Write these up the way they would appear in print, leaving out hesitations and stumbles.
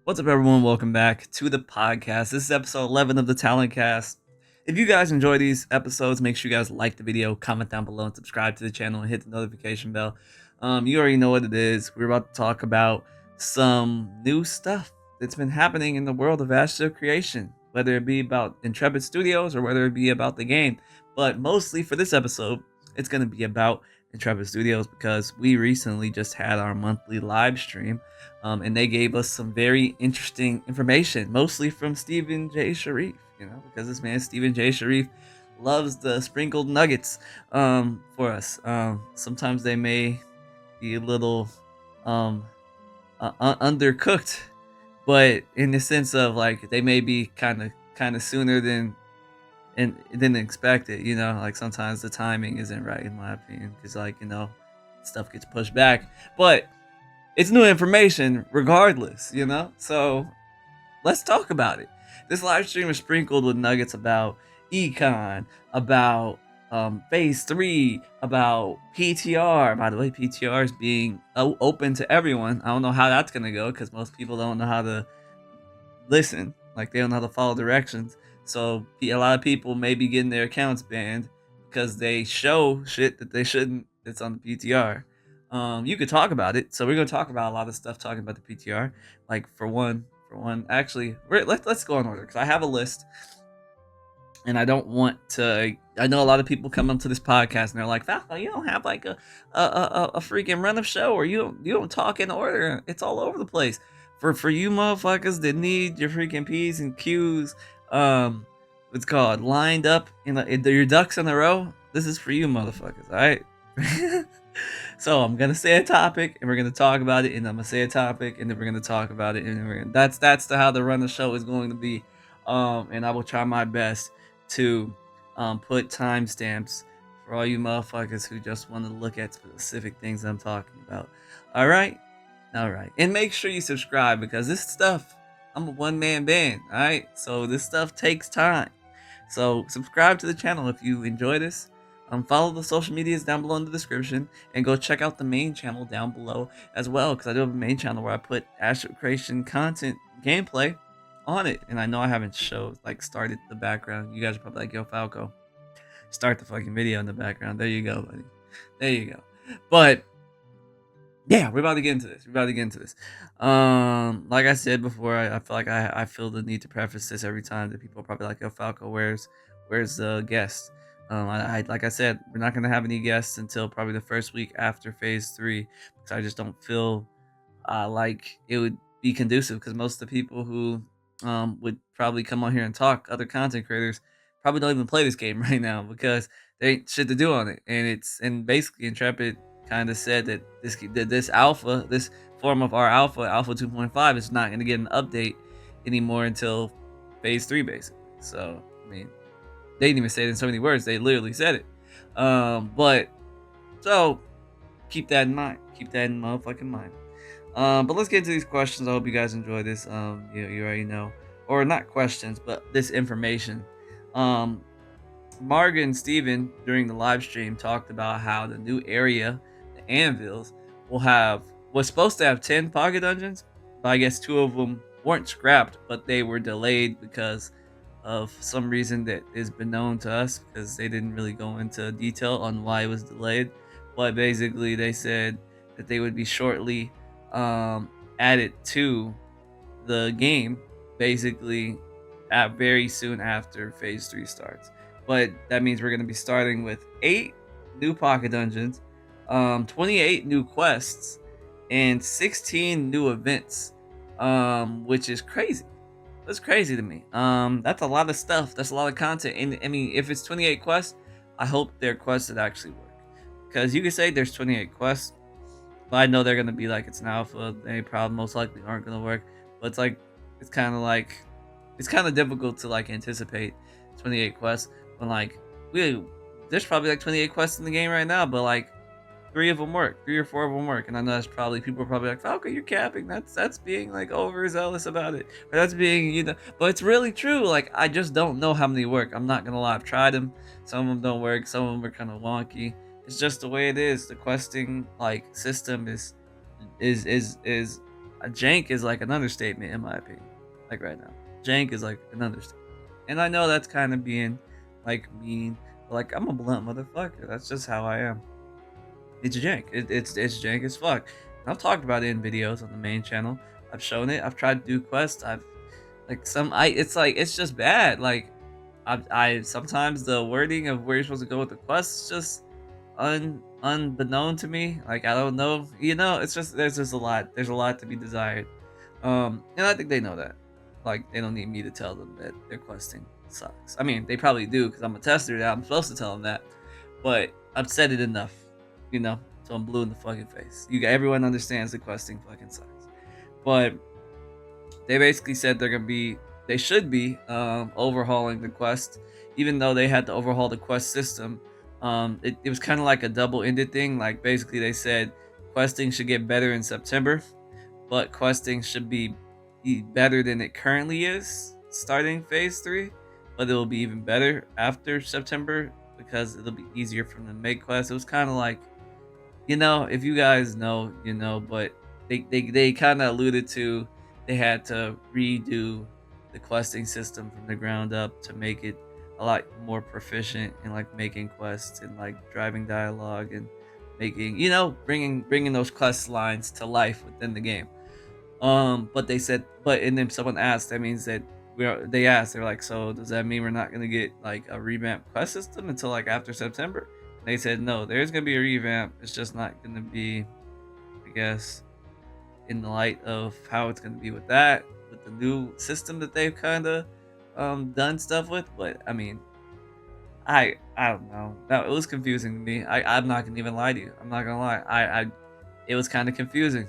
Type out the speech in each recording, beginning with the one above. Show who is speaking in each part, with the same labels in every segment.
Speaker 1: What's up, everyone? Welcome back to the podcast. This is episode 11 of the TalonCast. If you guys enjoy these episodes, make sure you guys like the video, comment down below, and subscribe to the channel and hit the notification bell. You already know what it is. We're about to talk about some new stuff that's been happening in the world of Astro Creation, whether it be about Intrepid Studios or whether it be about the game. But mostly for this episode, it's going to be about Intrepid Studios because we recently just had our monthly live stream. And they gave us some very interesting information, mostly from Stephen J. Sharif, because this man, Stephen J. Sharif, loves the sprinkled nuggets for us. Sometimes they may be a little undercooked, but in the sense of like they may be kind of sooner than expected. Like sometimes the timing isn't right, in my opinion, because stuff gets pushed back, but it's new information regardless, So let's talk about it. This live stream is sprinkled with nuggets about Econ, about Phase 3, about PTR. By the way, PTR is being open to everyone. I don't know how that's going to go because most people don't know how to listen. Like, they don't know how to follow directions. So a lot of people may be getting their accounts banned because they show shit that they shouldn't that's on the PTR. You could talk about it. So we're gonna talk about a lot of stuff talking about the PTR. Like for one, actually, let's go in order because I have a list, and I don't want to. I know a lot of people come up to this podcast and they're like, "Falco, you don't have like a freaking run of show, or you don't talk in order. It's all over the place." For you motherfuckers that need your freaking P's and Q's, what's called lined up in your ducks in a row. This is for you motherfuckers, all right? So I'm gonna say a topic and we're gonna talk about it, and I'm gonna say a topic and then we're gonna talk about it, and that's how the run of the show is going to be. And I will try my best to put timestamps for all you motherfuckers who just want to look at specific things I'm talking about. All right, and make sure you subscribe because this stuff, I'm a one-man band. All right, so this stuff takes time. So subscribe to the channel if you enjoy this. Follow the social medias down below in the description, and go check out the main channel down below as well, because I do have a main channel where I put Astro Creation content gameplay on it. And I know I haven't started the background. You guys are probably like, "Yo, Falco, start the fucking video in the background." There you go, buddy. There you go. But yeah, we're about to get into this. Like I said before, I feel like I feel the need to preface this every time that people are probably like, "Yo, Falco, where's the guest?" I like I said, we're not gonna have any guests until probably the first week after Phase 3, because I just don't feel like it would be conducive, because most of the people who would probably come on here and talk, other content creators, probably don't even play this game right now because there ain't shit to do on it. And basically Intrepid kind of said that this form of our alpha 2.5 is not going to get an update anymore until Phase 3, basically. So I mean, they didn't even say it in so many words, they literally said it. But so keep that in mind, motherfucking mind. But let's get into these questions. I hope you guys enjoy this. You already know, or not questions, but this information. Marga and Steven during the live stream talked about how the new area, the Anvils, was supposed to have 10 pocket dungeons, but I guess 2 of them weren't scrapped, but they were delayed because of some reason that has been known to us, because they didn't really go into detail on why it was delayed. But basically they said that they would be shortly added to the game, basically very soon after Phase 3 starts. But that means we're going to be starting with 8 new pocket dungeons, 28 new quests, and 16 new events, which is crazy. That's crazy to me. That's a lot of stuff. That's a lot of content. And I mean, if it's 28 quests, I hope they're quests that actually work. Because you can say there's 28 quests, but I know they're gonna be like, it's an alpha. Any problem most likely aren't gonna work. But it's kind of difficult to like anticipate 28 quests when there's probably like 28 quests in the game right now, but like 3 of them work, 3 or 4 of them work. And I know that's probably, people are probably like, "Falco, you're capping. That's being like overzealous about it, or that's being, but it's really true. Like, I just don't know how many work. I'm not gonna lie, I've tried them. Some of them don't work. Some of them are kind of wonky. It's just the way it is. The questing like system is jank is like an understatement in my opinion. Like right now, jank is like an understatement, and I know that's kind of being like mean, but like I'm a blunt motherfucker. That's just how I am. It's jank. It's jank as fuck. And I've talked about it in videos on the main channel. I've shown it. I've tried to do quests. I've like some. I It's like it's just bad. Like I sometimes the wording of where you're supposed to go with the quest is just unbeknown to me. Like I don't know. It's just there's just a lot. There's a lot to be desired. And I think they know that. Like they don't need me to tell them that their questing sucks. I mean, they probably do because I'm a tester. I'm supposed to tell them that, but I've said it enough, so I'm blue in the fucking face. Everyone understands the questing fucking sucks, but they basically said they should be overhauling the quest, even though they had to overhaul the quest system. It was kind of like a double-ended thing. Like basically they said questing should get better in September, but questing should be better than it currently is starting phase 3, but it will be even better after September because it'll be easier for them to make quests. It was kind of like, if you guys know, but they kind of alluded to they had to redo the questing system from the ground up to make it a lot more proficient in like making quests and like driving dialogue and making, bringing those quest lines to life within the game. But they said, and then someone asked, that means that they're like, so does that mean we're not gonna get like a revamped quest system until like after September? And they said no, there's gonna be a revamp. It's just not gonna be, I guess, in the light of how it's gonna be with the new system that they've kind of done stuff with. But I mean, I don't know. That it was confusing to me. I'm not gonna even lie to you. I'm not gonna lie. I It was kind of confusing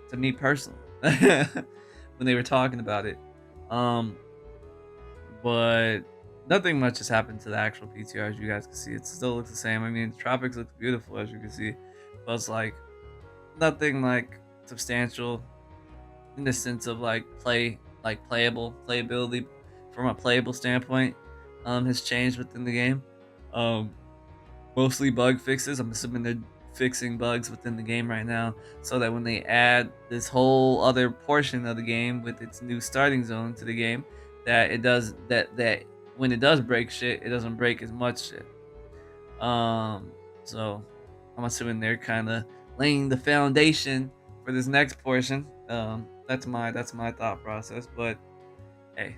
Speaker 1: to me personally when they were talking about it. Um, but nothing much has happened to the actual PTR, as you guys can see. It still looks the same. I mean, the tropics looks beautiful, as you can see, but it's like nothing like substantial in the sense of like playability from a playable standpoint has changed within the game. Um, Mostly bug fixes. I'm assuming they're fixing bugs within the game right now, so that when they add this whole other portion of the game with its new starting zone to the game, that it does that when it does break shit, it doesn't break as much shit. So I'm assuming they're kind of laying the foundation for this next portion. That's my thought process. But hey,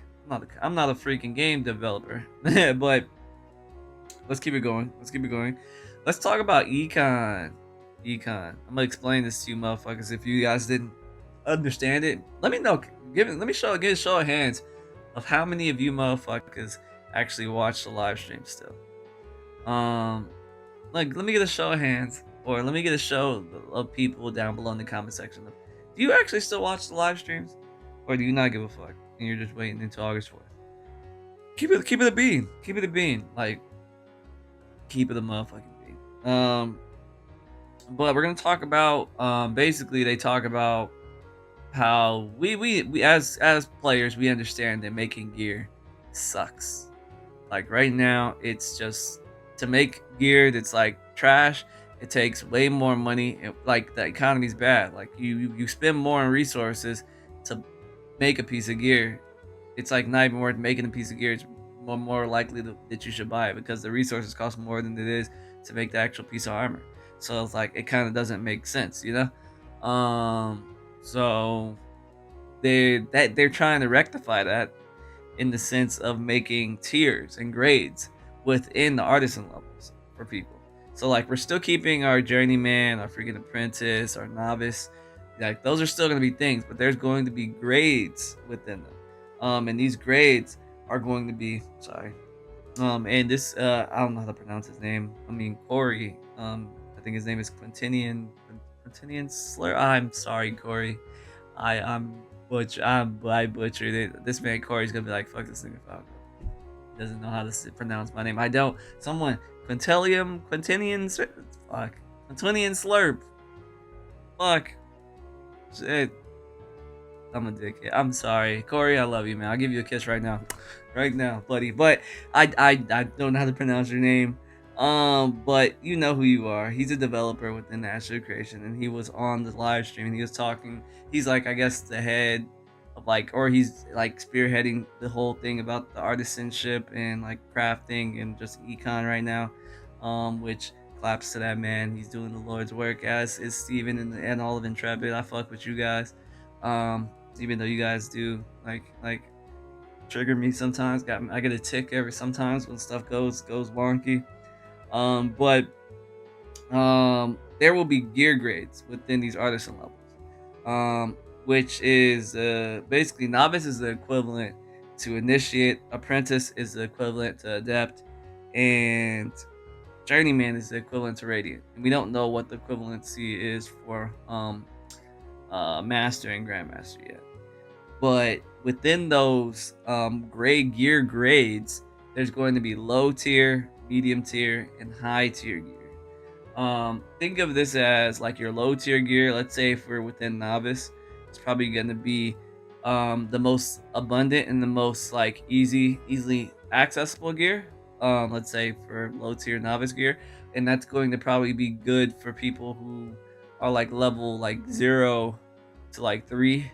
Speaker 1: I'm not a freaking game developer, but let's keep it going. Let's talk about econ. I'm gonna explain this to you motherfuckers. If you guys didn't understand it, let me know. Get a show of hands of how many of you motherfuckers actually watch the live stream still. Like, let me get a show of hands, or let me get a show of people down below in the comment section. Do you actually still watch the live streams, or do you not give a fuck and you're just waiting until August 4th? Keep it a bean. Like, keep it a motherfucking bean. But we're gonna talk about basically they talk about how we as players we understand that making gear sucks. Like right now, it's just to make gear that's like trash. It takes way more money. Like the economy's bad. Like you spend more on resources to make a piece of gear. It's like not even worth making a piece of gear. It's more likely that you should buy it because the resources cost more than it is to make the actual piece of armor. So it's like it kind of doesn't make sense, So they're trying to rectify that in the sense of making tiers and grades within the artisan levels for people. So like we're still keeping our journeyman, our freaking apprentice, our novice. Like those are still going to be things, but there's going to be grades within them. And these grades are going to be and this I don't know how to pronounce his name. I mean Corey. I think his name is Quintinian Slur. I'm sorry, Corey. I butchered it. This man Corey's gonna be like, fuck this nigga Falco. He doesn't know how to pronounce my name. I don't. Someone Quintinian Slurp. Fuck. Shit. I'm a dickhead. I'm sorry, Corey. I love you, man. I'll give you a kiss right now, buddy. But I don't know how to pronounce your name. But you know who you are. He's a developer within Astro Creation, and he was on the live stream and he was talking. He's like, I guess, the head of like, or he's like spearheading the whole thing about the artisanship and like crafting and just econ right now. Which claps to that man. He's doing the Lord's work, as is Steven and all of Intrepid. I fuck with you guys. Even though you guys do like trigger me sometimes. I get a tick every sometimes when stuff goes wonky. But there will be gear grades within these artisan levels, which is basically novice is the equivalent to initiate, apprentice is the equivalent to adept, and journeyman is the equivalent to radiant. And we don't know what the equivalency is for master and grandmaster yet. But within those gear grades, there's going to be low tier, medium tier, and high tier gear. Think of this as like your low tier gear. Let's say if we're within novice, it's probably going to be the most abundant and the most like easily accessible gear. Let's say for low tier novice gear, and that's going to probably be good for people who are like level like 0 to like 3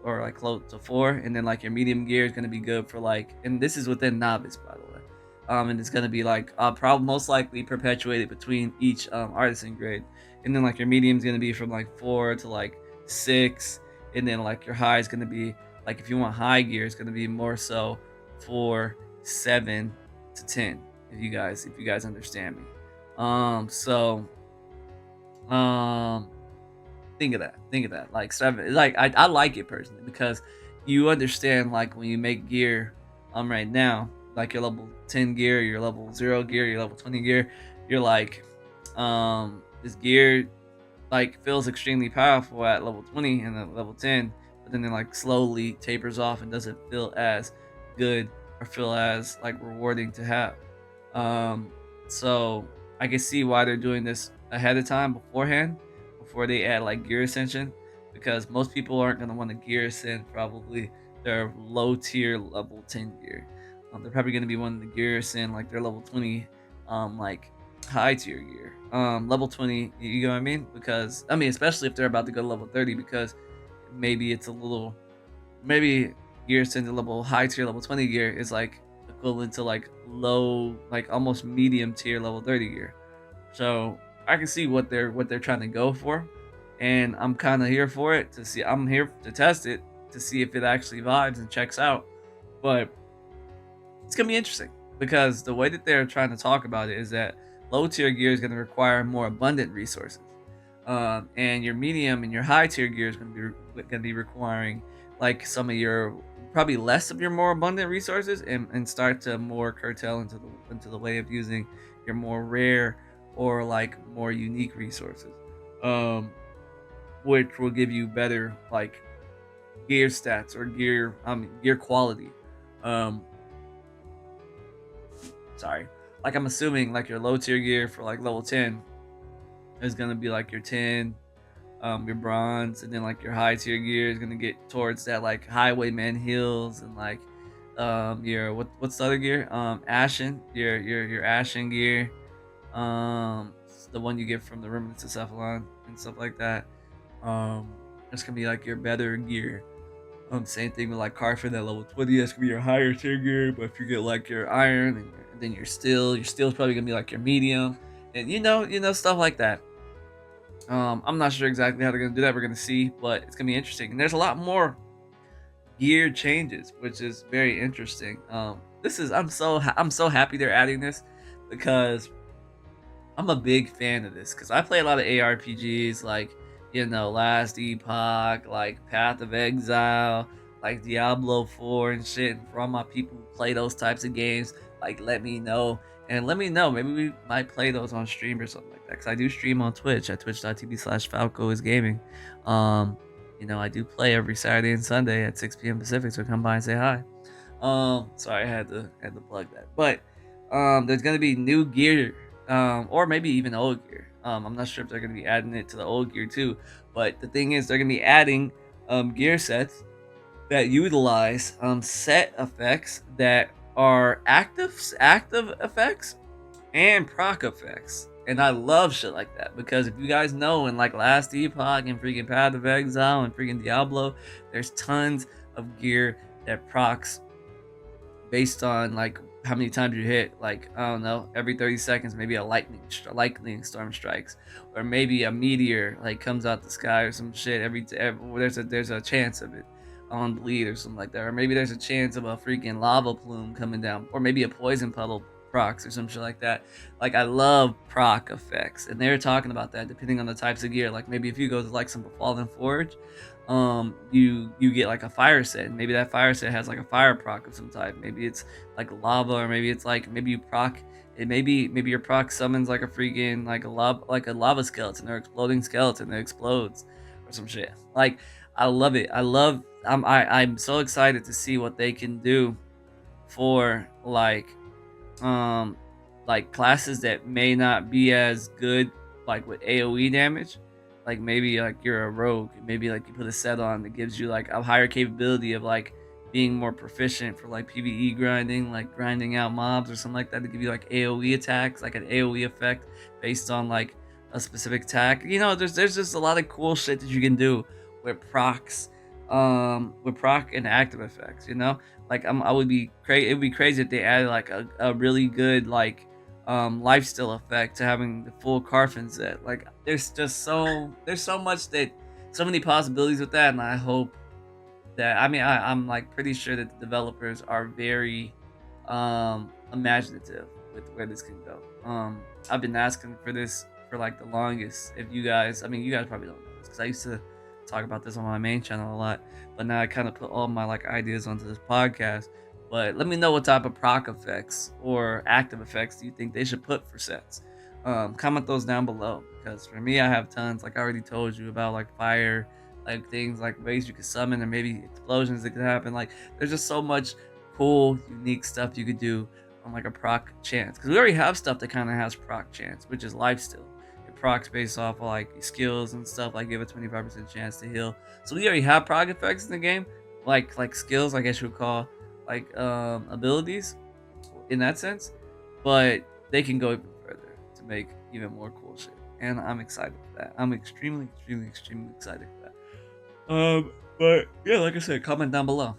Speaker 1: or like close to 4, and then like your medium gear is going to be good for like, and this is within novice, by the way. And it's going to be like probably most likely perpetuated between each artisan grade, and then like your medium is going to be from like 4 to like 6, and then like your high is going to be like, if you want high gear, it's going to be more so 4, 7 to 10, if you guys understand me. So think of that like 7, like I like it personally because you understand like when you make gear right now, like your level 10 gear, your level 0 gear, your level 20 gear, you're like this gear like feels extremely powerful at level 20 and at level 10, but then it like slowly tapers off and doesn't feel as good or feel as like rewarding to have. So I can see why they're doing this ahead of time beforehand, before they add like gear ascension, because most people aren't going to want to gear ascend probably their low tier level 10 gear. They're probably going to be wanting to gear ascend like their level 20 like high tier gear, level 20, you know what I mean? Because I mean, especially if they're about to go to level 30, because maybe it's a little, maybe gear ascend to level high tier level 20 gear is like equivalent to like low, like almost medium tier level 30 gear. So I can see what they're trying to go for, and I'm kind of here for it to see. I'm here to test it to see if it actually vibes and checks out. But it's gonna be interesting because the way that they're trying to talk about it is that low tier gear is going to require more abundant resources, and your medium and your high tier gear is going to be requiring like some of your probably less of your more abundant resources, and start to more curtail into the way of using your more rare or like more unique resources, which will give you better like gear stats or gear quality. Um, sorry, like I'm assuming like your low tier gear for like level 10 is gonna be like your 10, your bronze, and then like your high tier gear is gonna get towards that like highwayman heels and like your what's the other gear? Ashen, your ashen gear, the one you get from the remnants of Cephalon and stuff like that. It's gonna be like your better gear. Same thing with like Carfin at level 20. That's gonna be your higher tier gear. But if you get like your iron and then your steel's probably gonna be like your medium, and stuff like that. I'm not sure exactly how they're gonna do that. We're gonna see, but it's gonna be interesting. And there's a lot more gear changes, which is very interesting. This is I'm so happy they're adding this because I'm a big fan of this because I play a lot of ARPGs like, Last Epoch, like Path of Exile, like Diablo 4 and shit. And for all my people who play those types of games, like let me know. And let me know, maybe we might play those on stream or something like that. Because I do stream on Twitch at twitch.tv/FalcoIsGaming. I do play every Saturday and Sunday at 6 p.m. Pacific, so come by and say hi. Sorry, I had to plug that. But there's gonna be new gear, or maybe even old gear. I'm not sure if they're gonna be adding it to the old gear too. But the thing is, they're gonna be adding gear sets that utilize set effects that are active effects, and proc effects. And I love shit like that because if you guys know, in like Last Epoch and freaking Path of Exile and freaking Diablo, there's tons of gear that procs based on like how many times you hit. Like, I don't know, every 30 seconds maybe a lightning storm strikes, or maybe a meteor like comes out the sky or some shit. There's a chance of it on bleed or something like that, or maybe there's a chance of a freaking lava plume coming down, or maybe a poison puddle procs or some shit like that. Like, I love proc effects, and they're talking about that depending on the types of gear. Like, maybe if you go to like some Fallen Forge, you get like a fire set, and maybe that fire set has like a fire proc of some type. Maybe it's like lava, or maybe it's like, maybe you proc it, maybe your proc summons like a freaking like a lava skeleton or exploding skeleton that explodes or some shit. Like, I love it. I'm so excited to see what they can do for um like classes that may not be as good like with AoE damage. Like, maybe like you're a rogue, maybe like you put a set on that gives you like a higher capability of like being more proficient for like PvE grinding, like grinding out mobs or something like that, to give you like AoE attacks, like an AoE effect based on like a specific attack. There's just a lot of cool shit that you can do with procs, with proc and active effects. Like, I would be crazy. It would be crazy if they added like a really good like lifesteal effect to having the full Carfin set. Like, there's so much that so many possibilities with that, and I hope that, I mean, I'm like pretty sure that the developers are very imaginative with where this can go. I've been asking for this for like the longest. If you guys, I mean, you guys probably don't know this because I used to talk about this on my main channel a lot, but now I kind of put all my like ideas onto this podcast. But let me know what type of proc effects or active effects do you think they should put for sets. Comment those down below, because for me, I have tons. Like I already told you about, like fire, like things like ways you could summon, or maybe explosions that could happen. Like, there's just so much cool, unique stuff you could do on like a proc chance, because we already have stuff that kind of has proc chance, which is lifesteal. It procs based off of like skills and stuff, like give a 25% chance to heal. So we already have proc effects in the game, like skills, I guess you would call, like abilities in that sense. But they can go even further to make even more cool shit, and I'm excited for that. I'm extremely, extremely, extremely excited for that. But yeah, like I said, comment down below.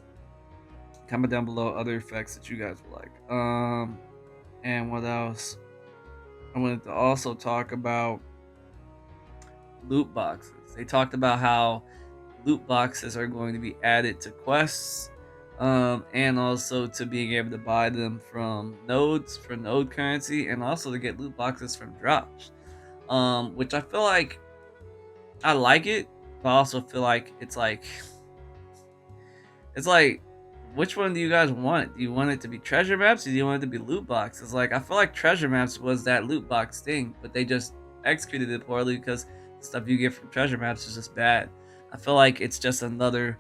Speaker 1: Comment down below other effects that you guys would like. And what else? I wanted to also talk about loot boxes. They talked about how loot boxes are going to be added to quests, and also to being able to buy them from nodes for node currency, and also to get loot boxes from drops. Which I feel like I like it, but I also feel like it's like, which one do you guys want? Do you want it to be treasure maps, or do you want it to be loot boxes? Like, I feel like treasure maps was that loot box thing, but they just executed it poorly because the stuff you get from treasure maps is just bad. I feel like it's just another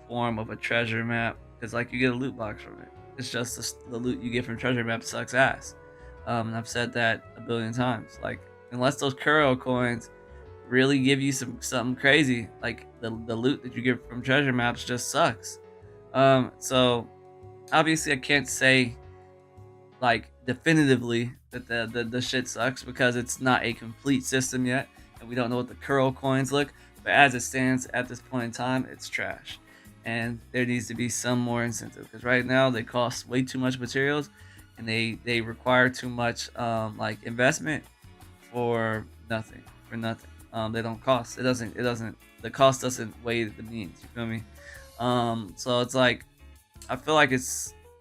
Speaker 1: form of a treasure map, because like you get a loot box from it. It's just the loot you get from treasure maps sucks ass. And I've said that a billion times. Like, unless those Kuro coins really give you something crazy, like the loot that you get from treasure maps just sucks. So obviously I can't say like definitively that the shit sucks, because it's not a complete system yet, and we don't know what the Kuro coins look. But as it stands at this point in time, it's trash, and there needs to be some more incentive, because right now they cost way too much materials, and they require too much like investment for nothing. They don't cost. It doesn't. The cost doesn't weigh the means. You feel me? So it's like, I feel like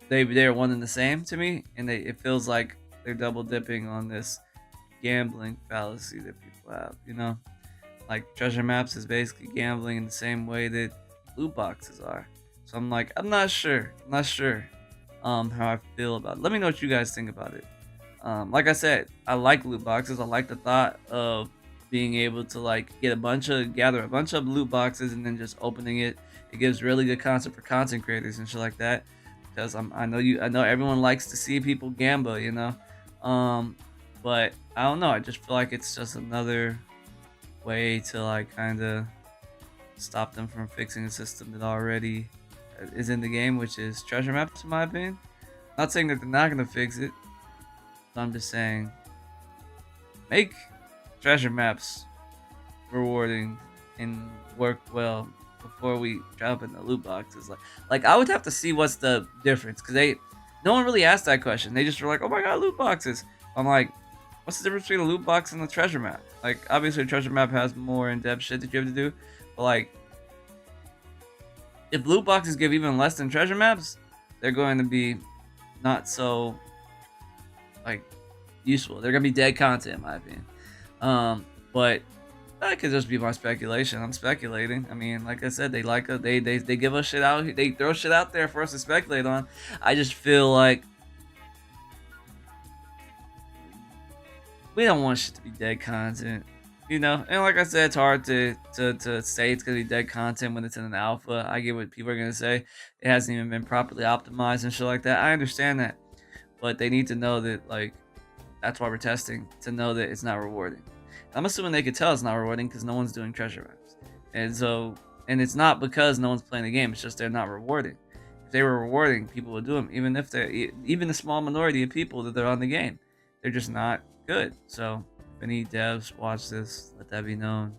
Speaker 1: they're one and the same to me, and it feels like they're double dipping on this gambling fallacy that people have. Like treasure maps is basically gambling in the same way that loot boxes are. So I'm like, I'm not sure how I feel about it. Let me know what you guys think about it. Like I said, I like loot boxes. I like the thought of being able to like gather a bunch of loot boxes and then just opening it. It gives really good content for content creators and shit like that, because I know everyone likes to see people gamble, but I don't know. I just feel like it's just another way to like kind of stop them from fixing a system that already is in the game, which is treasure maps, in my opinion. Not saying that they're not gonna fix it, but I'm just saying make treasure maps rewarding and work well before we drop in the loot boxes. Like I would have to see what's the difference, because no one really asked that question. They just were like, "Oh my god, loot boxes." I'm like, what's the difference between a loot box and the treasure map? Like, obviously, a treasure map has more in-depth shit that you have to do, but like, if loot boxes give even less than treasure maps, they're going to be not so like useful. They're gonna be dead content, in my opinion. But that could just be my speculation. I'm speculating. I mean, like I said, they give us shit out. They throw shit out there for us to speculate on. I just feel like we don't want shit to be dead content, you know. And like I said, it's hard to say it's gonna be dead content when it's in an alpha. I get what people are gonna say. It hasn't even been properly optimized and shit like that. I understand that, but they need to know that, like, that's why we're testing, to know that it's not rewarding. I'm assuming they could tell it's not rewarding because no one's doing treasure maps, and it's not because no one's playing the game. It's just they're not rewarding. If they were rewarding, people would do them, even the small minority of people that are on the game. They're just not good. So if any devs watch this, let that be known.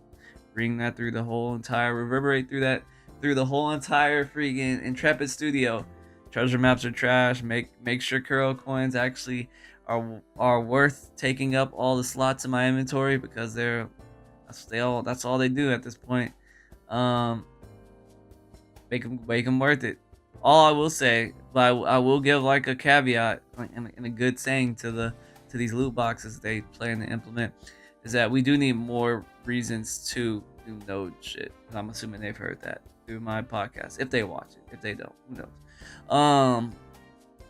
Speaker 1: Bring that through the whole entire, reverberate through the whole entire freaking Intrepid studio. Treasure maps are trash. Make sure Kuro coins actually are worth taking up all the slots in my inventory, because that's all they do at this point. Um, make them worth it. All I will say, but I will give like a caveat and a good saying to these loot boxes they plan to implement, is that we do need more reasons to do node shit. I'm assuming they've heard that through my podcast. If they watch it, if they don't, who knows?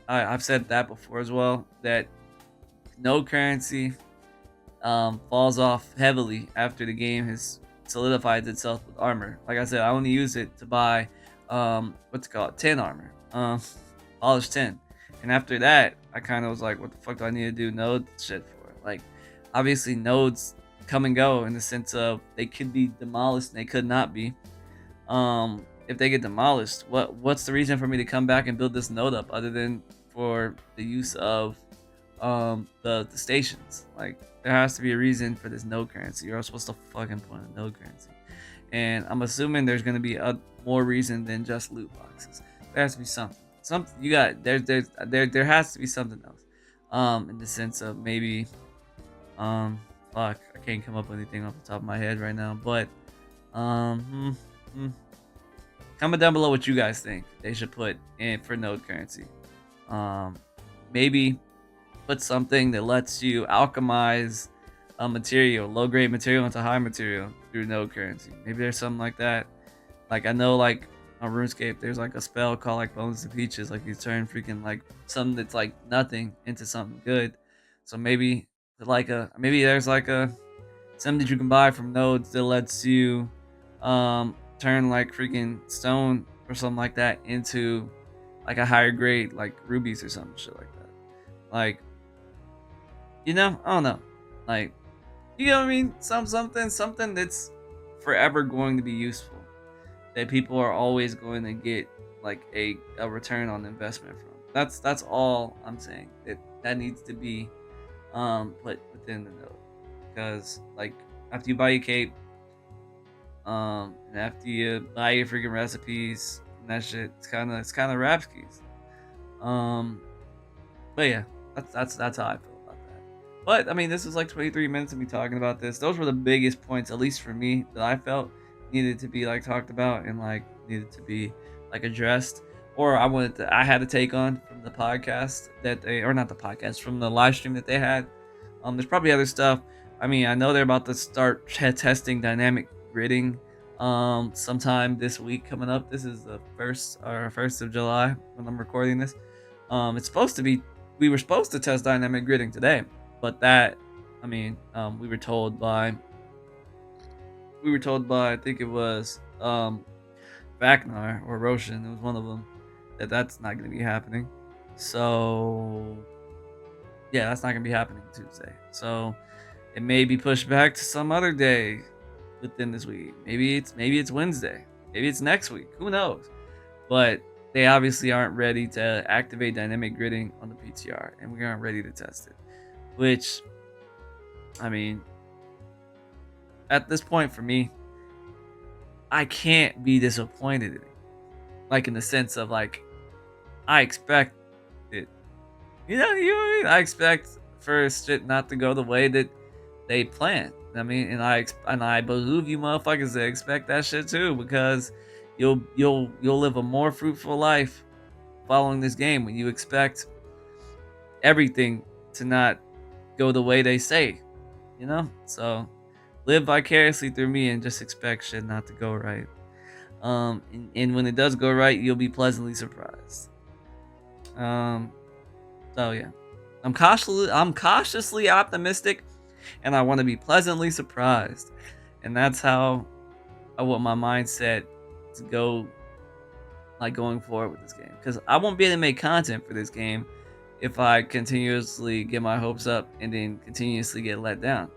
Speaker 1: I've said that before as well, that node currency falls off heavily after the game has solidified itself with armor. Like I said, I only use it to buy what's it called, 10 armor, polished 10, and after that I kind of was like, what the fuck do I need to do node shit for? Like, obviously nodes come and go in the sense of they could be demolished and they could not be. If they get demolished, what's the reason for me to come back and build this node up other than for the use of the stations? Like, there has to be a reason for this node currency. You're supposed to fucking point a node currency, and I'm assuming there's going to be a more reason than just loot boxes. There has to be something you got. There has to be something else, in the sense of maybe fuck, I can't come up with anything off the top of my head right now, but comment down below what you guys think they should put in for node currency. Maybe put something that lets you alchemize a material, low grade material, into high material through node currency. Maybe there's something like that. Like, I know, like, on RuneScape, there's like a spell called like Bones to Peaches. Like, you turn freaking like something that's like nothing into something good. So maybe there's like a something that you can buy from nodes that lets you turn like freaking stone or something like that into like a higher grade, like rubies or some shit like that. Like, you know, I don't know. Like, you know what I mean? Something that's forever going to be useful, that people are always going to get like a return on investment from. That's all I'm saying. That needs to be put within the node. Because, like, after you buy your cape, and after you buy your freaking recipes and that shit, it's kinda Rapskis. But yeah, that's how I feel about that. But I mean, this was like 23 minutes of me talking about this. Those were the biggest points, at least for me, that I felt needed to be like talked about and like needed to be like addressed, or I had to take on from the podcast that they, or not the podcast, from the live stream that they had. There's probably other stuff. I mean, I know they're about to start testing dynamic gridding sometime this week coming up. This is the 1st of July when I'm recording this. It's supposed to be, we were supposed to test dynamic gridding today, but that, I mean, we were told by I think it was Vaknar or Roshan, it was one of them, that's not going to be happening. So yeah, that's not going to be happening Tuesday. So it may be pushed back to some other day within this week. Maybe it's Wednesday. Maybe it's next week. Who knows? But they obviously aren't ready to activate dynamic gridding on the PTR, and we aren't ready to test it. Which I mean, at this point for me, I can't be disappointed in it. Like in the sense of like, I expect it. You know what I mean? I expect for shit not to go the way that they plan. I mean, and I believe you motherfuckers that expect that shit too, because you'll live a more fruitful life following this game when you expect everything to not go the way they say, you know? So live vicariously through me and just expect shit not to go right. And when it does go right, you'll be pleasantly surprised. So yeah, I'm cautiously optimistic, and I want to be pleasantly surprised, and that's how I want my mindset to go, like going forward with this game, because I won't be able to make content for this game if I continuously get my hopes up and then continuously get let down.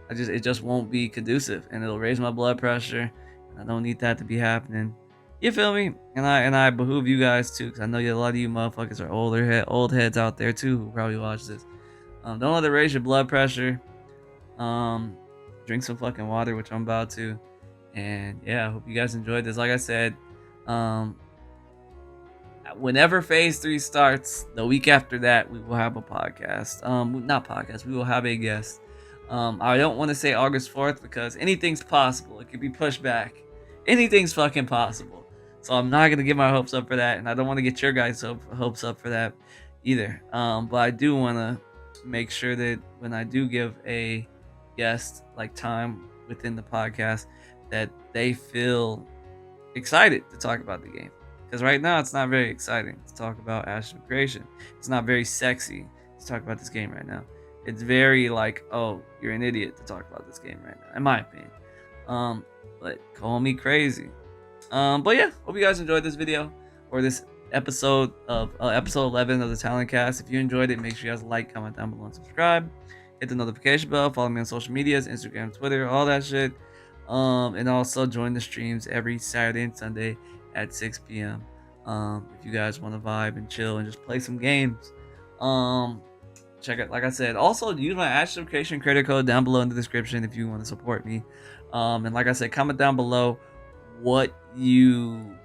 Speaker 1: It just won't be conducive, and it'll raise my blood pressure. And I don't need that to be happening. You feel me? And I behoove you guys too, because I know a lot of you motherfuckers are old heads out there too who probably watch this. Don't let it raise your blood pressure. Drink some fucking water, which I'm about to. And yeah, I hope you guys enjoyed this. Like I said, whenever phase 3 starts, the week after that, we will have a podcast. Not podcast, we will have a guest. I don't want to say August 4th because anything's possible. It could be pushed back. Anything's fucking possible. So I'm not gonna get my hopes up for that, and I don't want to get your guys' hopes up for that either. But I do want to make sure that when I do give a guest like time within the podcast, that they feel excited to talk about the game. Because right now it's not very exciting to talk about Ashes of Creation. It's not very sexy to talk about this game right now. It's very like, oh, you're an idiot to talk about this game right now, in my opinion. But call me crazy. But yeah, hope you guys enjoyed this video or this episode of episode 11 of the TalonCast. If you enjoyed it, make sure you guys like, comment down below, and subscribe. Hit the notification bell. Follow me on social medias, Instagram, Twitter, all that shit. And also join the streams every Saturday and Sunday at 6 p.m. If you guys want to vibe and chill and just play some games. Check it, like I said. Also, use my Ashes of Creation creator code down below in the description if you want to support me. And like I said, comment down below what you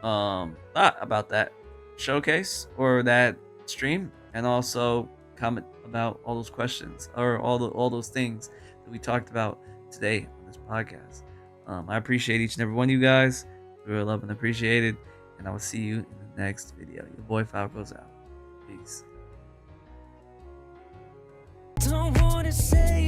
Speaker 1: thought about that showcase or that stream, and also comment about all those questions or all those things that we talked about today on this podcast. I appreciate each and every one of you guys. You're loved and appreciated, and I will see you in the next video. Your boy Falco's out. Peace. Don't wanna say